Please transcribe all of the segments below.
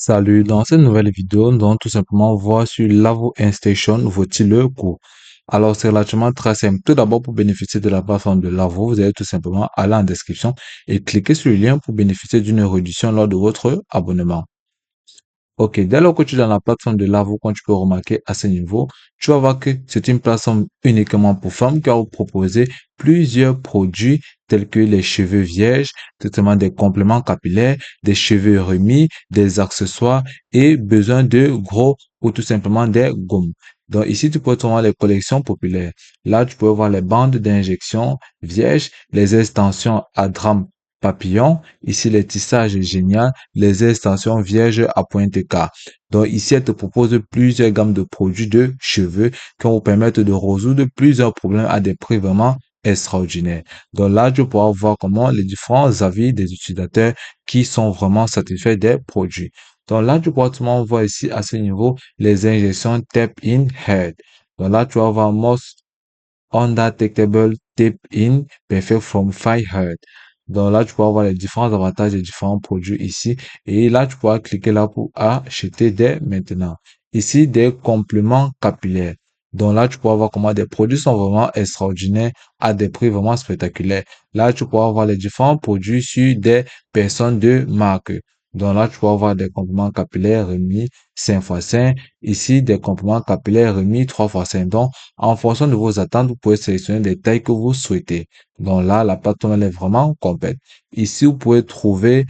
Salut, dans cette nouvelle vidéo, nous allons tout simplement voir sur Lavo Station, vaut-il le coup? Alors, c'est relativement très simple. Tout d'abord, pour bénéficier de la plateforme de Lavo, vous allez tout simplement aller en description et cliquer sur le lien pour bénéficier d'une réduction lors de votre abonnement. Ok, dès lors que tu es dans la plateforme de Lavo, quand tu peux remarquer à ce niveau, tu vas voir que c'est une plateforme uniquement pour femmes qui va vous proposer plusieurs produits tels que les cheveux vierges, traitement des compléments capillaires, des cheveux remis, des accessoires et besoin de gros ou tout simplement des gommes. Donc ici, tu peux trouver les collections populaires. Là, tu peux voir les bandes d'injection vierges, les extensions à drame papillon. Ici, les tissages génial, les extensions vierges à pointe K. Donc ici, elle te propose plusieurs gammes de produits de cheveux qui vont vous permettre de résoudre plusieurs problèmes à des prix vraiment extraordinaires. Donc là, tu pourras voir comment les différents avis des utilisateurs qui sont vraiment satisfaits des produits. Donc là, tu pourras tout voir ici à ce niveau les injections Tap in Head. Donc là, tu vas voir Most Undetectable Tap in Perfect from Fire Head. Donc là, tu peux avoir les différents avantages des différents produits ici. Et là, tu pourras cliquer là pour acheter dès maintenant. Ici, des compléments capillaires. Donc là, tu pourras voir comment des produits sont vraiment extraordinaires à des prix vraiment spectaculaires. Là, tu pourras voir les différents produits sur des personnes de marque. Donc là, tu pourras voir des compléments capillaires remis 5x5. Ici, des compléments capillaires remis 3x5. Donc, en fonction de vos attentes, vous pouvez sélectionner les tailles que vous souhaitez. Donc là, la plateforme, elle est vraiment complète. Ici, vous pouvez trouver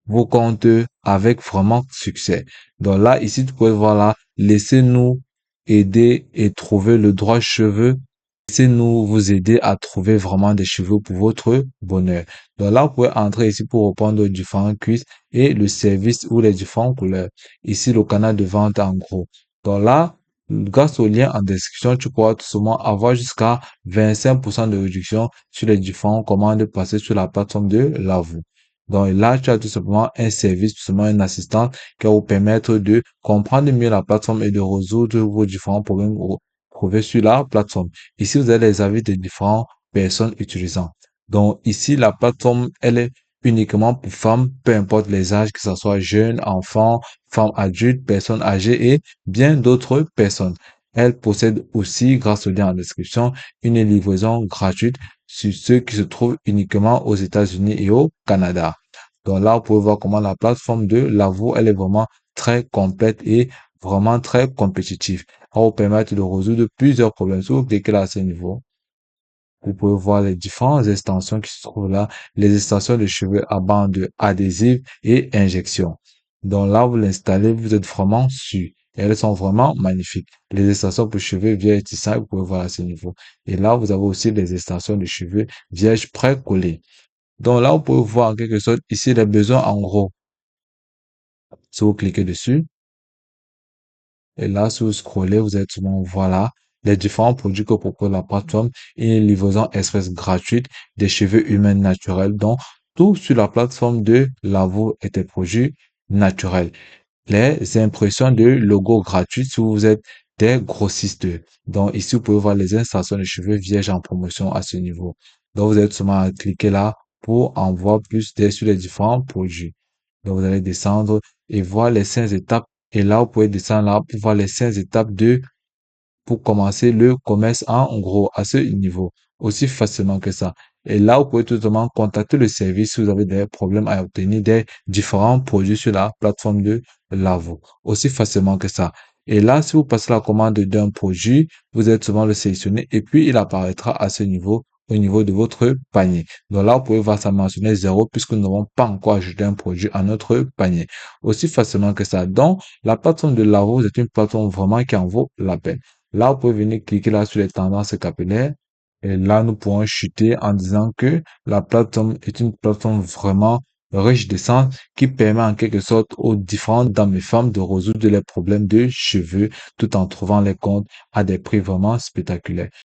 vos comptes avec vraiment succès. Donc là, ici, tu pouvez voir là, laissez-nous aider et trouver le droit cheveu. Laissez-nous vous aider à trouver vraiment des cheveux pour votre bonheur. Donc là, vous pouvez entrer ici pour reprendre aux différents quiz et le service ou les différentes couleurs. Ici, le canal de vente en gros. Donc là, grâce au lien en description, tu pourras tout simplement avoir jusqu'à 25% de réduction sur les différentes commandes passées sur la plateforme de Lavo. Donc là, tu as tout simplement un service, tout simplement une assistante qui va vous permettre de comprendre mieux la plateforme et de résoudre vos différents problèmes trouvés sur la plateforme. Ici, vous avez les avis des différentes personnes utilisant. Donc ici, la plateforme, elle est uniquement pour femmes, peu importe les âges, que ce soit jeunes, enfants, femmes adultes, personnes âgées et bien d'autres personnes. Elle possède aussi, grâce au lien en description, une livraison gratuite sur ceux qui se trouvent uniquement aux États-Unis et au Canada. Donc là, vous pouvez voir comment la plateforme de Lavo, elle est vraiment très complète et vraiment très compétitive. Elle va vous permettre de résoudre plusieurs problèmes. Si vous cliquez là à ce niveau, vous pouvez voir les différentes extensions qui se trouvent là, les extensions de cheveux à bande adhésive et injection. Donc là, vous l'installez, vous êtes vraiment sûr. Et elles sont vraiment magnifiques. Les extensions pour cheveux vierges tissage, vous pouvez voir à ce niveau. Et là, vous avez aussi les extensions de cheveux vierges pré-collées. Donc là, vous pouvez voir en quelque sorte ici les besoins en gros. Si vous cliquez dessus, et là, si vous scrollez, vous allez souvent voilà les différents produits que propose la plateforme et une livraison express gratuite des cheveux humains naturels. Donc, tout sur la plateforme de Lavo est des produits naturels. Les impressions de logo gratuites si vous êtes des grossistes. Donc, ici, vous pouvez voir les installations de cheveux vierges en promotion à ce niveau. Donc, vous êtes seulement à cliquer là pour en voir plus sur les différents produits. Donc, vous allez descendre et voir les 5 étapes. Et là, vous pouvez descendre là pour voir les 5 étapes pour commencer le commerce en gros à ce niveau. Aussi facilement que ça. Et là, vous pouvez tout simplement contacter le service si vous avez des problèmes à obtenir des différents produits sur la plateforme de Lavo. Aussi facilement que ça. Et là, si vous passez la commande d'un produit, vous êtes souvent le sélectionner et puis il apparaîtra à ce niveau au niveau de votre panier. Donc là, vous pouvez voir ça mentionner 0 puisque nous n'avons pas encore ajouté un produit à notre panier. Aussi facilement que ça. Donc, la plateforme de Lavo est une plateforme vraiment qui en vaut la peine. Là, vous pouvez venir cliquer là sur les tendances capillaires. Et là, nous pourrons chuter en disant que la plateforme est une plateforme vraiment riche de sens qui permet en quelque sorte aux différentes dames et femmes de résoudre les problèmes de cheveux tout en trouvant les comptes à des prix vraiment spectaculaires.